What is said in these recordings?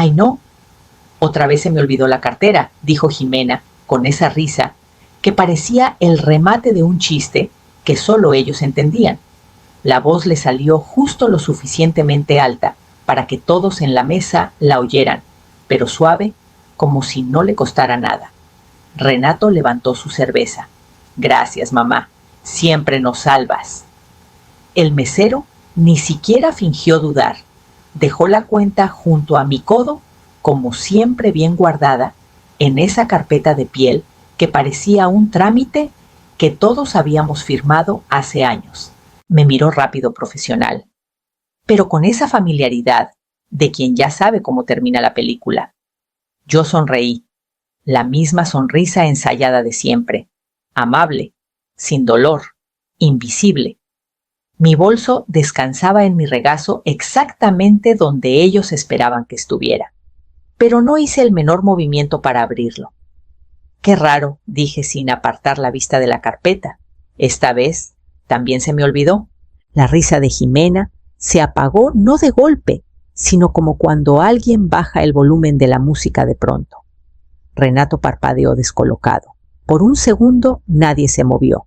¡Ay, no! Otra vez se me olvidó la cartera, dijo Jimena, con esa risa que parecía el remate de un chiste que solo ellos entendían. La voz le salió justo lo suficientemente alta para que todos en la mesa la oyeran, pero suave, como si no le costara nada. Renato levantó su cerveza. Gracias, mamá. Siempre nos salvas. El mesero ni siquiera fingió dudar. Dejó la cuenta junto a mi codo, como siempre bien guardada, en esa carpeta de piel que parecía un trámite que todos habíamos firmado hace años. Me miró rápido profesional, pero con esa familiaridad de quien ya sabe cómo termina la película. Yo sonreí, la misma sonrisa ensayada de siempre, amable, sin dolor, invisible. Mi bolso descansaba en mi regazo exactamente donde ellos esperaban que estuviera, pero no hice el menor movimiento para abrirlo. Qué raro, dije sin apartar la vista de la carpeta. Esta vez también se me olvidó. La risa de Jimena se apagó no de golpe, sino como cuando alguien baja el volumen de la música de pronto. Renato parpadeó descolocado. Por un segundo nadie se movió.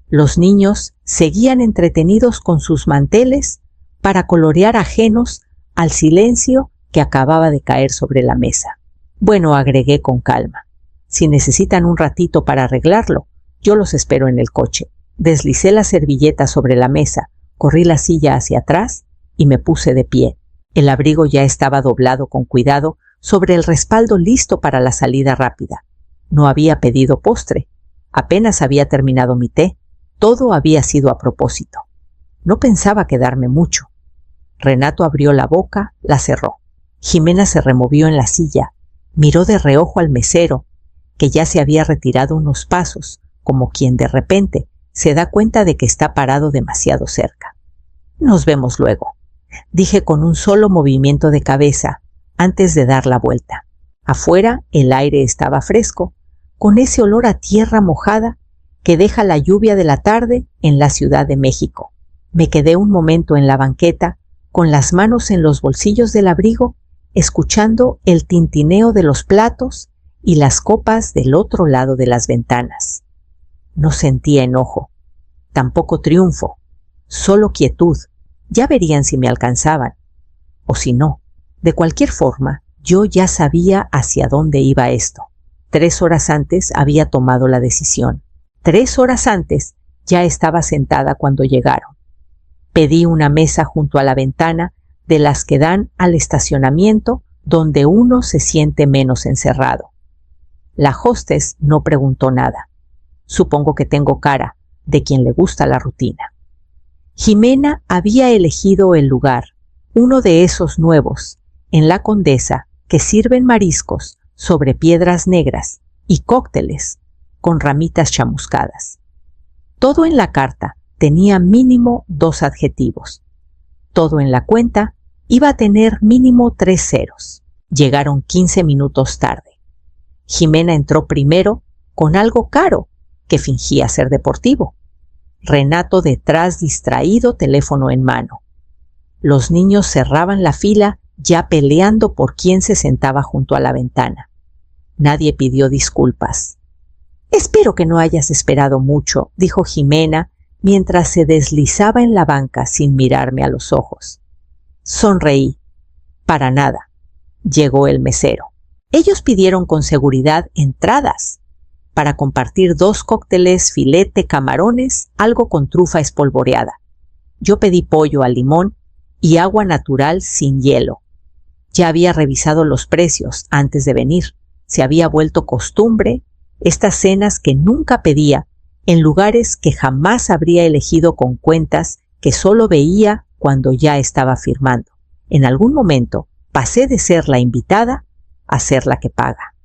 Los niños seguían entretenidos con sus manteles para colorear ajenos al silencio que acababa de caer sobre la mesa. Bueno, agregué con calma. Si necesitan un ratito para arreglarlo, yo los espero en el coche. Deslicé la servilleta sobre la mesa, corrí la silla hacia atrás y me puse de pie. El abrigo ya estaba doblado con cuidado sobre el respaldo listo para la salida rápida. No había pedido postre. Apenas había terminado mi té. Todo había sido a propósito. No pensaba quedarme mucho. Renato abrió la boca, la cerró. Jimena se removió en la silla, miró de reojo al mesero, que ya se había retirado unos pasos, como quien de repente se da cuenta de que está parado demasiado cerca. Nos vemos luego, dije con un solo movimiento de cabeza antes de dar la vuelta. Afuera el aire estaba fresco, con ese olor a tierra mojada que deja la lluvia de la tarde en la Ciudad de México. Me quedé un momento en la banqueta, con las manos en los bolsillos del abrigo, escuchando el tintineo de los platos y las copas del otro lado de las ventanas. No sentía enojo, tampoco triunfo, solo quietud. Ya verían si me alcanzaban, o si no. De cualquier forma, yo ya sabía hacia dónde iba esto. 3 horas antes había tomado la decisión. 3 horas antes ya estaba sentada cuando llegaron. Pedí una mesa junto a la ventana de las que dan al estacionamiento donde uno se siente menos encerrado. La hostess no preguntó nada. Supongo que tengo cara de quien le gusta la rutina. Jimena había elegido el lugar, uno de esos nuevos, en la Condesa, que sirven mariscos sobre piedras negras y cócteles con ramitas chamuscadas. Todo en la carta tenía mínimo 2 adjetivos. Todo en la cuenta iba a tener mínimo 3 ceros. Llegaron 15 minutos tarde. Jimena entró primero con algo caro que fingía ser deportivo. Renato detrás distraído, teléfono en mano. Los niños cerraban la fila ya peleando por quién se sentaba junto a la ventana. Nadie pidió disculpas. «Espero que no hayas esperado mucho», dijo Jimena mientras se deslizaba en la banca sin mirarme a los ojos. Sonreí. Para nada. Llegó el mesero. Ellos pidieron con seguridad entradas para compartir 2 cócteles, filete, camarones, algo con trufa espolvoreada. Yo pedí pollo al limón y agua natural sin hielo. Ya había revisado los precios antes de venir. Se había vuelto costumbre estas cenas que nunca pedía en lugares que jamás habría elegido con cuentas que solo veía cuando ya estaba firmando. En algún momento pasé de ser la invitada a ser la que paga.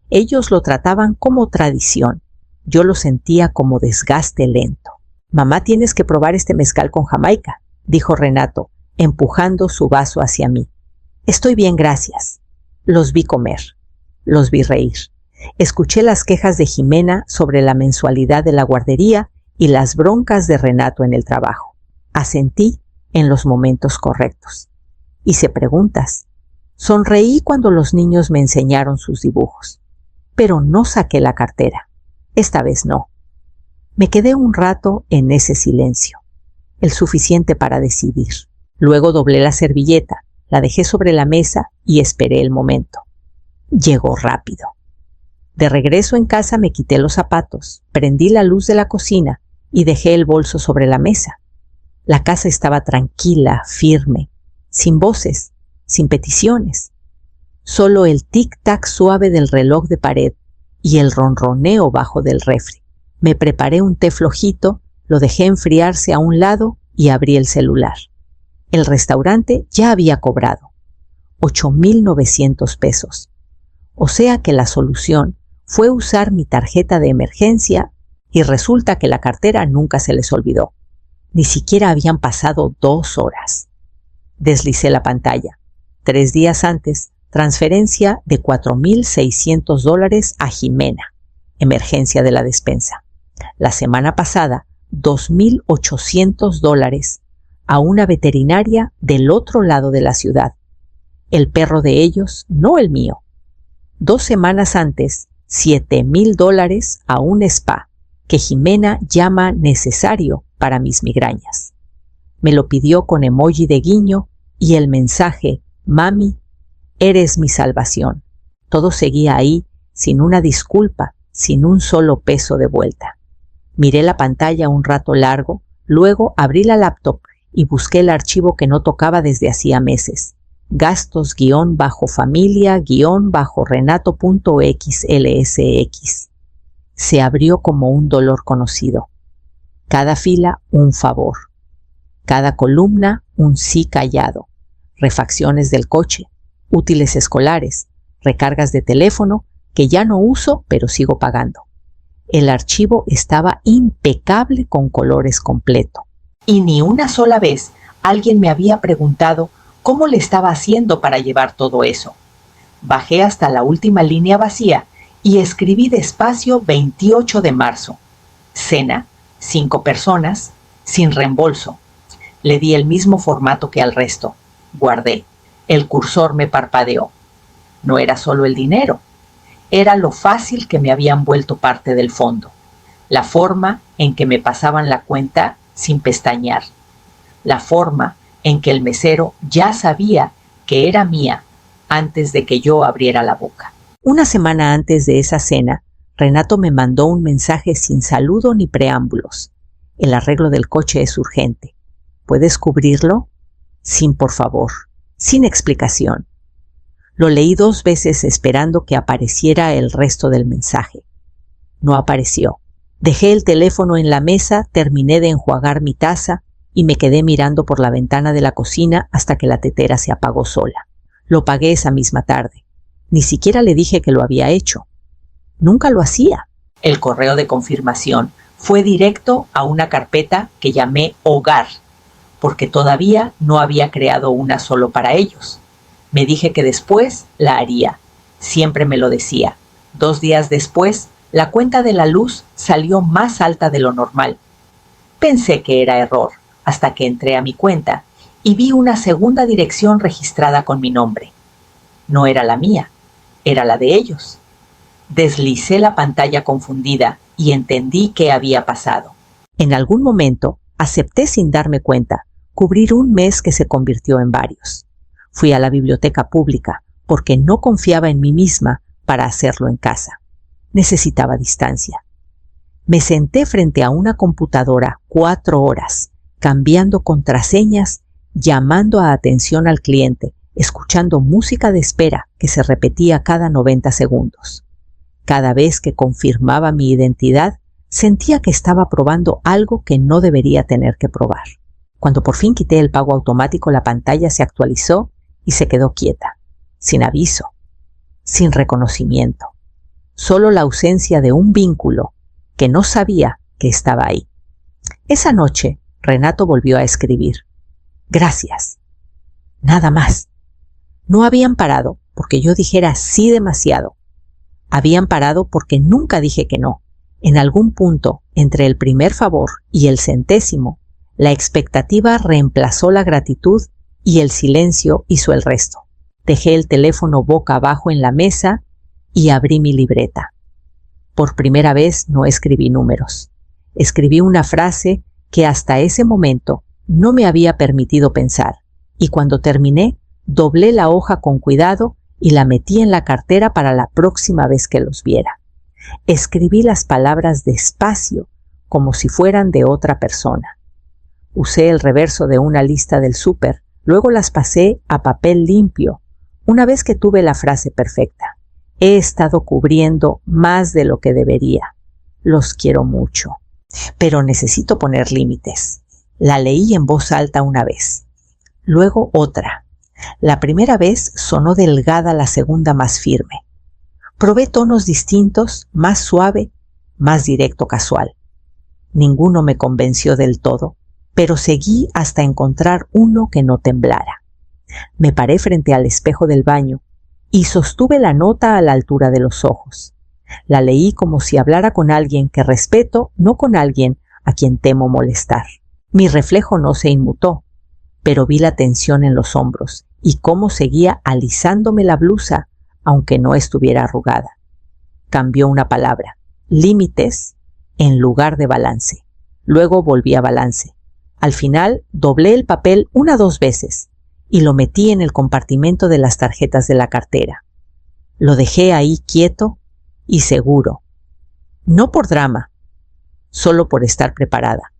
Ellos lo trataban como tradición. Yo lo sentía como desgaste lento. «Mamá, tienes que probar este mezcal con Jamaica», dijo Renato, empujando su vaso hacia mí. «Estoy bien, gracias». Los vi comer. Los vi reír. Escuché las quejas de Jimena sobre la mensualidad de la guardería y las broncas de Renato en el trabajo. Asentí en los momentos correctos. Hice preguntas. Sonreí cuando los niños me enseñaron sus dibujos, pero no saqué la cartera. Esta vez no. Me quedé un rato en ese silencio, el suficiente para decidir. Luego doblé la servilleta, la dejé sobre la mesa y esperé el momento. Llegó rápido. De regreso en casa me quité los zapatos, prendí la luz de la cocina y dejé el bolso sobre la mesa. La casa estaba tranquila, firme, sin voces, sin peticiones. Solo el tic-tac suave del reloj de pared y el ronroneo bajo del refri. Me preparé un té flojito, lo dejé enfriarse a un lado y abrí el celular. El restaurante ya había cobrado 8,900 pesos. O sea que la solución fue usar mi tarjeta de emergencia y resulta que la cartera nunca se les olvidó. Ni siquiera habían pasado 2 horas. Deslicé la pantalla. 3 días antes, transferencia de $4,600 a Jimena, emergencia de la despensa. La semana pasada, $2,800 a una veterinaria del otro lado de la ciudad. El perro de ellos, no el mío. 2 semanas antes, $7,000 a un spa que Jimena llama necesario para mis migrañas. Me lo pidió con emoji de guiño y el mensaje: mami, eres mi salvación. Todo seguía ahí, sin una disculpa, sin un solo peso de vuelta. Miré la pantalla un rato largo, luego abrí la laptop y busqué el archivo que no tocaba desde hacía meses. Gastos-familia-renato.xlsx. Se abrió como un dolor conocido. Cada fila un favor. Cada columna un sí callado. Refacciones del coche, útiles escolares, recargas de teléfono que ya no uso pero sigo pagando. El archivo estaba impecable con colores completo. Y ni una sola vez alguien me había preguntado cómo le estaba haciendo para llevar todo eso. Bajé hasta la última línea vacía y escribí despacio 28 de marzo. Cena, 5 personas, sin reembolso. Le di el mismo formato que al resto. Guardé. El cursor me parpadeó. No era solo el dinero. Era lo fácil que me habían vuelto parte del fondo. La forma en que me pasaban la cuenta sin pestañear. La forma en que el mesero ya sabía que era mía antes de que yo abriera la boca. Una semana antes de esa cena, Renato me mandó un mensaje sin saludo ni preámbulos. El arreglo del coche es urgente. ¿Puedes cubrirlo? Sin por favor, sin explicación. Lo leí 2 veces esperando que apareciera el resto del mensaje. No apareció. Dejé el teléfono en la mesa, terminé de enjuagar mi taza y me quedé mirando por la ventana de la cocina hasta que la tetera se apagó sola. Lo pagué esa misma tarde. Ni siquiera le dije que lo había hecho. Nunca lo hacía. El correo de confirmación fue directo a una carpeta que llamé Hogar, porque todavía no había creado una solo para ellos. Me dije que después la haría. Siempre me lo decía. 2 días después, la cuenta de la luz salió más alta de lo normal. Pensé que era error, hasta que entré a mi cuenta y vi una segunda dirección registrada con mi nombre. No era la mía, era la de ellos. Deslicé la pantalla confundida y entendí qué había pasado. En algún momento, acepté sin darme cuenta cubrir un mes que se convirtió en varios. Fui a la biblioteca pública porque no confiaba en mí misma para hacerlo en casa. Necesitaba distancia. Me senté frente a una computadora 4 horas, cambiando contraseñas, llamando a atención al cliente, escuchando música de espera que se repetía cada 90 segundos. Cada vez que confirmaba mi identidad, sentía que estaba probando algo que no debería tener que probar. Cuando por fin quité el pago automático, la pantalla se actualizó y se quedó quieta, sin aviso, sin reconocimiento. Solo la ausencia de un vínculo que no sabía que estaba ahí. Esa noche, Renato volvió a escribir. Gracias. Nada más. No habían parado porque yo dijera sí demasiado. Habían parado porque nunca dije que no. En algún punto, entre el primer favor y el 100º, la expectativa reemplazó la gratitud y el silencio hizo el resto. Dejé el teléfono boca abajo en la mesa y abrí mi libreta. Por primera vez no escribí números. Escribí una frase que hasta ese momento no me había permitido pensar, y cuando terminé, doblé la hoja con cuidado y la metí en la cartera para la próxima vez que los viera. Escribí las palabras despacio, como si fueran de otra persona. Usé el reverso de una lista del súper, luego las pasé a papel limpio. Una vez que tuve la frase perfecta, he estado cubriendo más de lo que debería. Los quiero mucho, pero necesito poner límites. La leí en voz alta una vez, luego otra. La primera vez sonó delgada, la segunda más firme. Probé tonos distintos, más suave, más directo, casual. Ninguno me convenció del todo, pero seguí hasta encontrar uno que no temblara. Me paré frente al espejo del baño y sostuve la nota a la altura de los ojos. La leí como si hablara con alguien que respeto, no con alguien a quien temo molestar. Mi reflejo no se inmutó, pero vi la tensión en los hombros y cómo seguía alisándome la blusa, aunque no estuviera arrugada. Cambió una palabra, límites, en lugar de balance. Luego volví a balance. Al final doblé el papel 1 o 2 veces y lo metí en el compartimento de las tarjetas de la cartera. Lo dejé ahí quieto y seguro. No por drama, solo por estar preparada.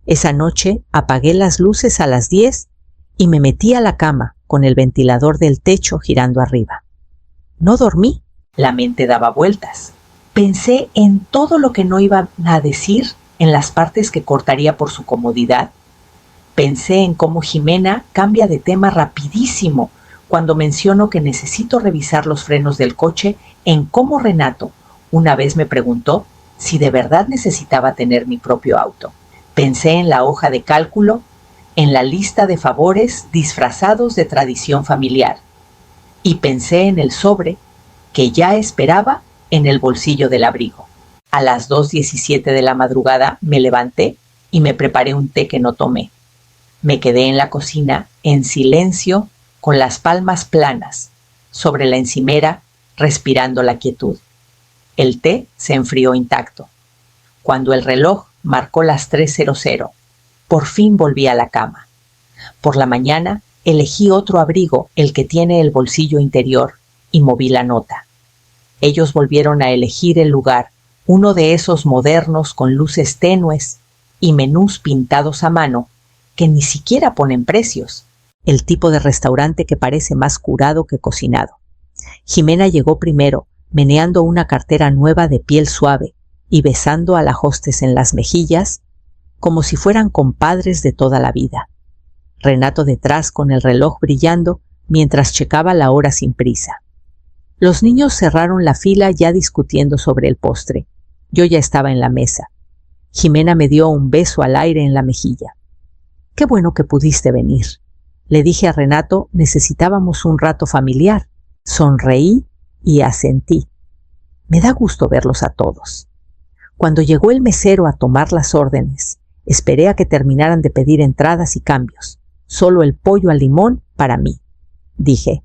Esa noche apagué las luces a las 10 y me metí a la cama con el ventilador del techo girando arriba. No dormí. La mente daba vueltas. Pensé en todo lo que no iba a decir, en las partes que cortaría por su comodidad. Pensé en cómo Jimena cambia de tema rapidísimo cuando menciono que necesito revisar los frenos del coche, en cómo Renato una vez me preguntó si de verdad necesitaba tener mi propio auto. Pensé en la hoja de cálculo, en la lista de favores disfrazados de tradición familiar, y pensé en el sobre que ya esperaba en el bolsillo del abrigo. A las 2:17 de la madrugada me levanté y me preparé un té que no tomé. Me quedé en la cocina, en silencio, con las palmas planas, sobre la encimera, respirando la quietud. El té se enfrió intacto. Cuando el reloj marcó las 3:00, por fin volví a la cama. Por la mañana elegí otro abrigo, el que tiene el bolsillo interior, y moví la nota. Ellos volvieron a elegir el lugar, uno de esos modernos con luces tenues y menús pintados a mano que ni siquiera ponen precios. El tipo de restaurante que parece más curado que cocinado. Jimena llegó primero, meneando una cartera nueva de piel suave y besando a la hostess en las mejillas como si fueran compadres de toda la vida. Renato detrás con el reloj brillando mientras checaba la hora sin prisa. Los niños cerraron la fila ya discutiendo sobre el postre. Yo ya estaba en la mesa. Jimena me dio un beso al aire en la mejilla. «Qué bueno que pudiste venir». Le dije a Renato, necesitábamos un rato familiar. Sonreí y asentí. Me da gusto verlos a todos. Cuando llegó el mesero a tomar las órdenes, esperé a que terminaran de pedir entradas y cambios. Solo el pollo al limón para mí, dije.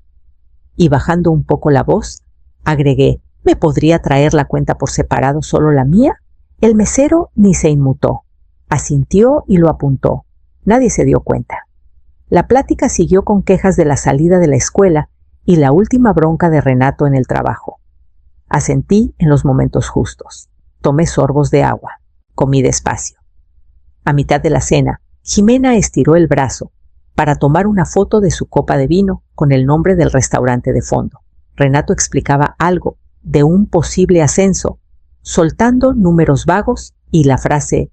Y bajando un poco la voz, agregué, ¿me podría traer la cuenta por separado, solo la mía? El mesero ni se inmutó. Asintió y lo apuntó. Nadie se dio cuenta. La plática siguió con quejas de la salida de la escuela y la última bronca de Renato en el trabajo. Asentí en los momentos justos. Tomé sorbos de agua. Comí despacio. A mitad de la cena, Jimena estiró el brazo para tomar una foto de su copa de vino con el nombre del restaurante de fondo. Renato explicaba algo de un posible ascenso, soltando números vagos y la frase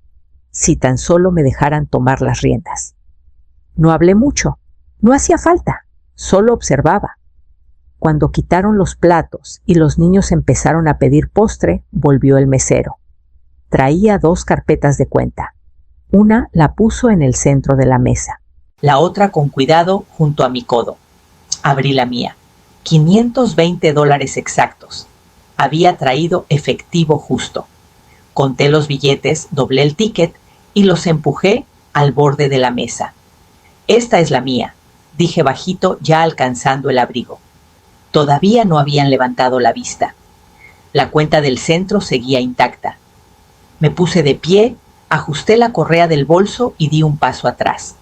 «si tan solo me dejaran tomar las riendas». No hablé mucho, no hacía falta, solo observaba. Cuando quitaron los platos y los niños empezaron a pedir postre, volvió el mesero. Traía 2 carpetas de cuenta. Una la puso en el centro de la mesa. La otra con cuidado junto a mi codo. Abrí la mía. $520 exactos. Había traído efectivo justo. Conté los billetes, doblé el ticket y los empujé al borde de la mesa. Esta es la mía, dije bajito, ya alcanzando el abrigo. Todavía no habían levantado la vista. La cuenta del centro seguía intacta. Me puse de pie, ajusté la correa del bolso y di un paso atrás.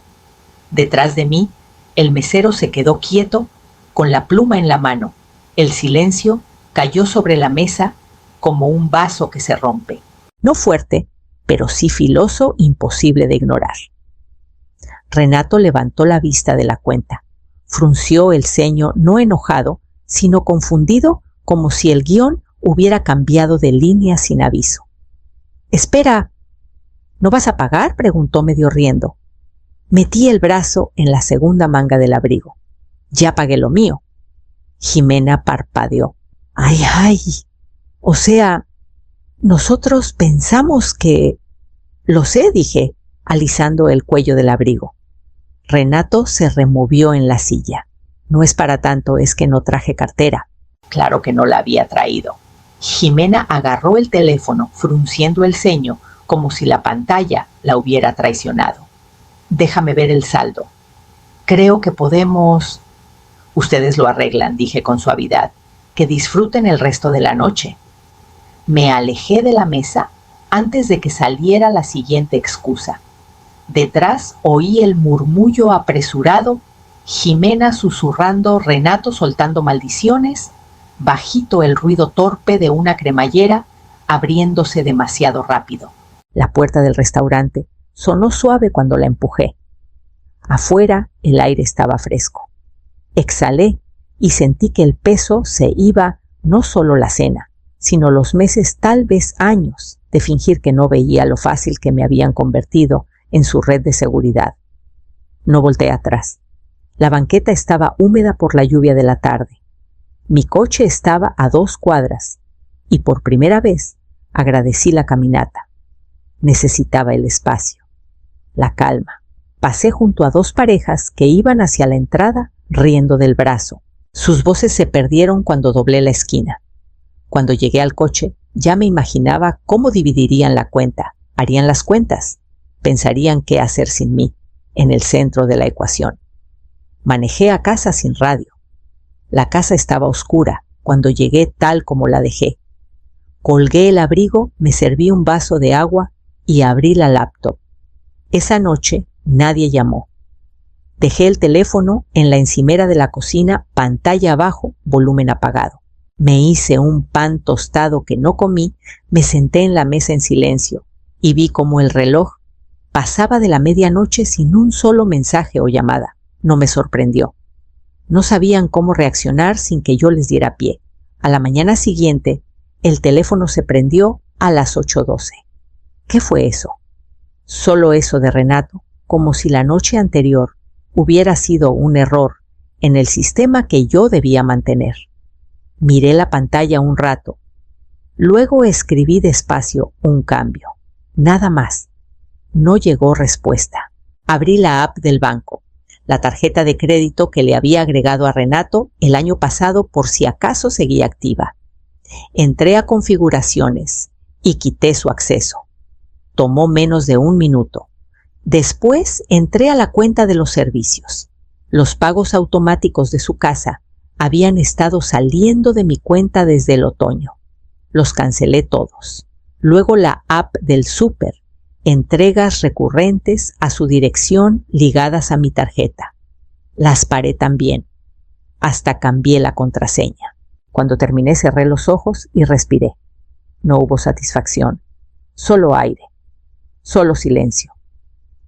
Detrás de mí, el mesero se quedó quieto, con la pluma en la mano. El silencio cayó sobre la mesa como un vaso que se rompe. No fuerte, pero sí filoso, imposible de ignorar. Renato levantó la vista de la cuenta. Frunció el ceño, no enojado, sino confundido, como si el guión hubiera cambiado de línea sin aviso. «Espera, ¿no vas a pagar?», preguntó medio riendo. Metí el brazo en la segunda manga del abrigo. «Ya pagué lo mío». Jimena parpadeó. «Ay, o sea, nosotros pensamos que...». «Lo sé», dije, alisando el cuello del abrigo. Renato se removió en la silla. «No es para tanto, es que no traje cartera». Claro que no la había traído. Jimena agarró el teléfono, frunciendo el ceño, como si la pantalla la hubiera traicionado. «Déjame ver el saldo. Creo que podemos...». «Ustedes lo arreglan», dije con suavidad. «Que disfruten el resto de la noche». Me alejé de la mesa antes de que saliera la siguiente excusa. Detrás oí el murmullo apresurado, Jimena susurrando, Renato soltando maldiciones, bajito el ruido torpe de una cremallera abriéndose demasiado rápido. La puerta del restaurante sonó suave cuando la empujé. Afuera el aire estaba fresco. Exhalé y sentí que el peso se iba, no solo la cena, sino los meses, tal vez años, de fingir que no veía lo fácil que me habían convertido en su red de seguridad. No volteé atrás. La banqueta estaba húmeda por la lluvia de la tarde. Mi coche estaba a 2 cuadras y por primera vez agradecí la caminata. Necesitaba el espacio, la calma. Pasé junto a 2 parejas que iban hacia la entrada riendo del brazo. Sus voces se perdieron cuando doblé la esquina. Cuando llegué al coche, ya me imaginaba cómo dividirían la cuenta. Harían las cuentas. Pensarían qué hacer sin mí, en el centro de la ecuación. Manejé a casa sin radio. La casa estaba oscura cuando llegué tal como la dejé. Colgué el abrigo, me serví un vaso de agua y abrí la laptop. Esa noche nadie llamó. Dejé el teléfono en la encimera de la cocina, pantalla abajo, volumen apagado. Me hice un pan tostado que no comí, me senté en la mesa en silencio y vi cómo el reloj pasaba de la medianoche sin un solo mensaje o llamada. No me sorprendió. No sabían cómo reaccionar sin que yo les diera pie. A la mañana siguiente, el teléfono se prendió a las 8:12. ¿Qué fue eso? Solo eso de Renato, como si la noche anterior hubiera sido un error en el sistema que yo debía mantener. Miré la pantalla un rato. Luego escribí despacio un cambio. Nada más. No llegó respuesta. Abrí la app del banco, la tarjeta de crédito que le había agregado a Renato el año pasado por si acaso seguía activa. Entré a configuraciones y quité su acceso. Tomó menos de 1 minuto. Después entré a la cuenta de los servicios. Los pagos automáticos de su casa habían estado saliendo de mi cuenta desde el otoño. Los cancelé todos. Luego la app del súper, entregas recurrentes a su dirección ligadas a mi tarjeta. Las paré también. Hasta cambié la contraseña. Cuando terminé cerré los ojos y respiré. No hubo satisfacción. Solo aire. Solo silencio.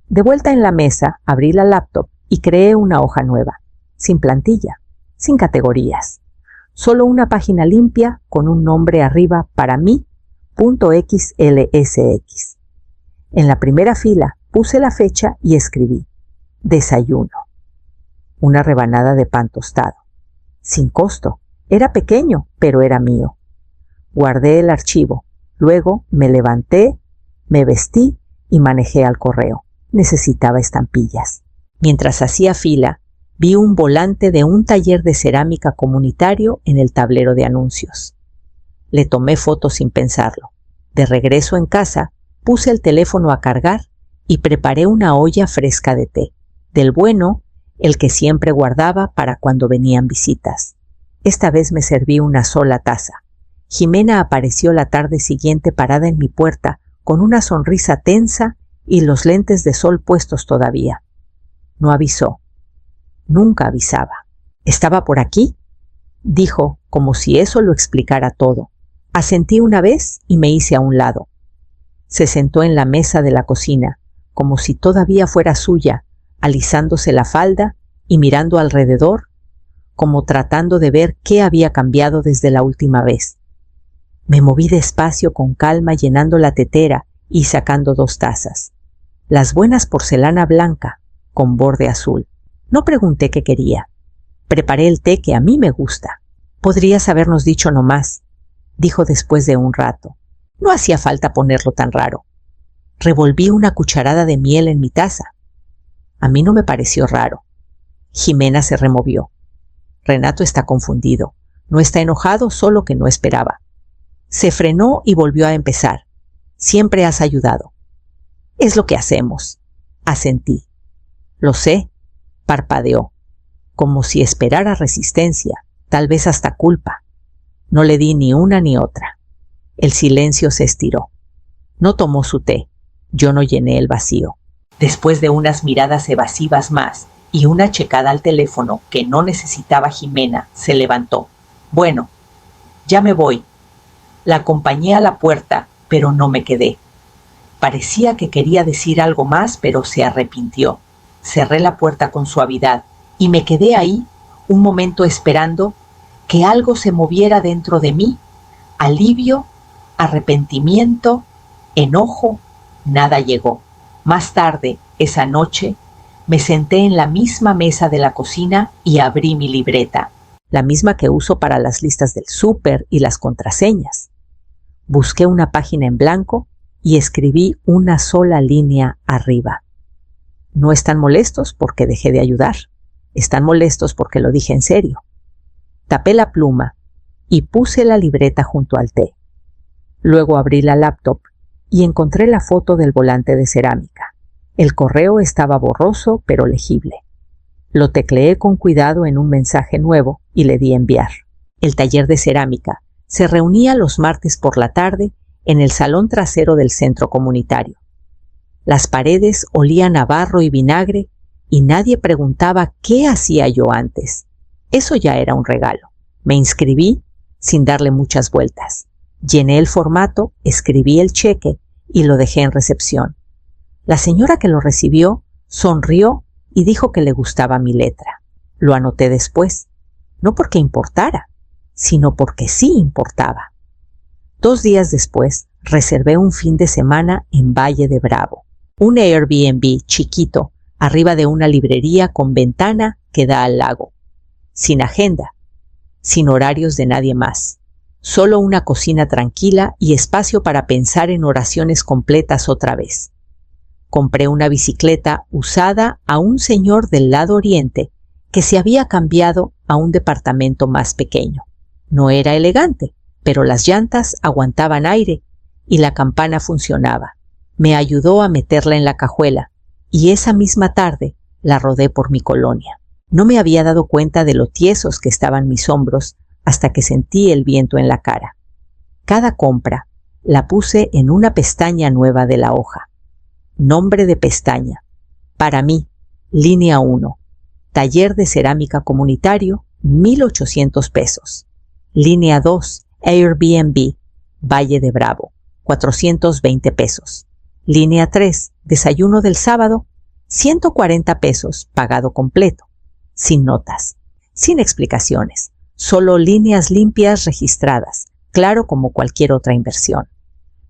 De vuelta en la mesa, abrí la laptop y creé una hoja nueva, sin plantilla, sin categorías. Solo una página limpia con un nombre arriba para mí, .xlsx. En la primera fila puse la fecha y escribí: desayuno. Una rebanada de pan tostado. Sin costo. Era pequeño, pero era mío. Guardé el archivo. Luego me levanté, me vestí y manejé al correo. Necesitaba estampillas. Mientras hacía fila, vi un volante de un taller de cerámica comunitario en el tablero de anuncios. Le tomé fotos sin pensarlo. De regreso en casa, puse el teléfono a cargar y preparé una olla fresca de té. Del bueno, el que siempre guardaba para cuando venían visitas. Esta vez me serví una sola taza. Jimena apareció la tarde siguiente parada en mi puerta con una sonrisa tensa y los lentes de sol puestos todavía. No avisó. Nunca avisaba. ¿Estaba por aquí?, dijo, como si eso lo explicara todo. Asentí una vez y me hice a un lado. Se sentó en la mesa de la cocina, como si todavía fuera suya, alisándose la falda y mirando alrededor, como tratando de ver qué había cambiado desde la última vez. Me moví despacio con calma, llenando la tetera y sacando 2 tazas. Las buenas porcelana blanca, con borde azul. No pregunté qué quería. Preparé el té que a mí me gusta. Podrías habernos dicho no más, dijo después de un rato. No hacía falta ponerlo tan raro. Revolví una cucharada de miel en mi taza. A mí no me pareció raro. Jimena se removió. Renato está confundido. No está enojado, solo que no esperaba. Se frenó y volvió a empezar. Siempre has ayudado. Es lo que hacemos. Asentí. Lo sé. Parpadeó, como si esperara resistencia, tal vez hasta culpa. No le di ni una ni otra. El silencio se estiró. No tomó su té. Yo no llené el vacío. Después de unas miradas evasivas más y una checada al teléfono que no necesitaba Jimena, se levantó. Bueno, ya me voy. La acompañé a la puerta, pero no me quedé. Parecía que quería decir algo más, pero se arrepintió. Cerré la puerta con suavidad y me quedé ahí un momento esperando que algo se moviera dentro de mí. Alivio, arrepentimiento, enojo, nada llegó. Más tarde, esa noche, me senté en la misma mesa de la cocina y abrí mi libreta, la misma que uso para las listas del súper y las contraseñas. Busqué una página en blanco y escribí una sola línea arriba. No están molestos porque dejé de ayudar. Están molestos porque lo dije en serio. Tapé la pluma y puse la libreta junto al té. Luego abrí la laptop y encontré la foto del volante de cerámica. El correo estaba borroso pero legible. Lo tecleé con cuidado en un mensaje nuevo y le di enviar. El taller de cerámica se reunía los martes por la tarde en el salón trasero del centro comunitario. Las paredes olían a barro y vinagre y nadie preguntaba qué hacía yo antes. Eso ya era un regalo. Me inscribí sin darle muchas vueltas. Llené el formato, escribí el cheque y lo dejé en recepción. La señora que lo recibió sonrió y dijo que le gustaba mi letra. Lo anoté después, no porque importara, sino porque sí importaba. 2 días después, reservé un fin de semana en Valle de Bravo. Un Airbnb chiquito, arriba de una librería con ventana que da al lago. Sin agenda, sin horarios de nadie más. Solo una cocina tranquila y espacio para pensar en oraciones completas otra vez. Compré una bicicleta usada a un señor del lado oriente que se había cambiado a un departamento más pequeño. No era elegante, pero las llantas aguantaban aire y la campana funcionaba. Me ayudó a meterla en la cajuela y esa misma tarde la rodé por mi colonia. No me había dado cuenta de lo tiesos que estaban mis hombros hasta que sentí el viento en la cara. Cada compra la puse en una pestaña nueva de la hoja. Nombre de pestaña. Para mí, línea 1. Taller de cerámica comunitario, 1,800 pesos. Línea 2. Airbnb, Valle de Bravo, 420 pesos. Línea 3. Desayuno del sábado, 140 pesos, pagado completo. Sin notas, sin explicaciones, solo líneas limpias registradas, claro como cualquier otra inversión.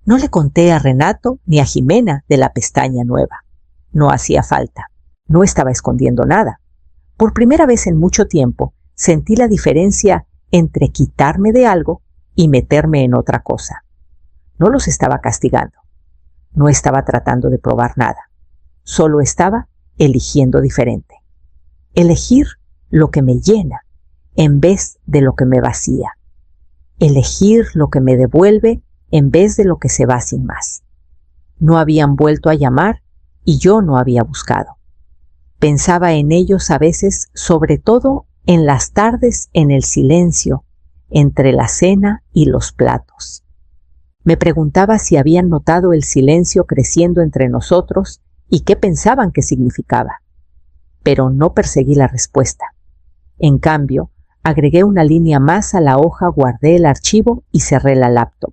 No le conté a Renato ni a Jimena de la pestaña nueva. No hacía falta. No estaba escondiendo nada. Por primera vez en mucho tiempo sentí la diferencia entre quitarme de algo y meterme en otra cosa. No los estaba castigando. No estaba tratando de probar nada. Solo estaba eligiendo diferente. Elegir lo que me llena en vez de lo que me vacía. Elegir lo que me devuelve en vez de lo que se va sin más. No habían vuelto a llamar y yo no había buscado. Pensaba en ellos a veces, sobre todo en las tardes en el silencio, entre la cena y los platos. Me preguntaba si habían notado el silencio creciendo entre nosotros y qué pensaban que significaba. Pero no perseguí la respuesta. En cambio, agregué una línea más a la hoja, guardé el archivo y cerré la laptop.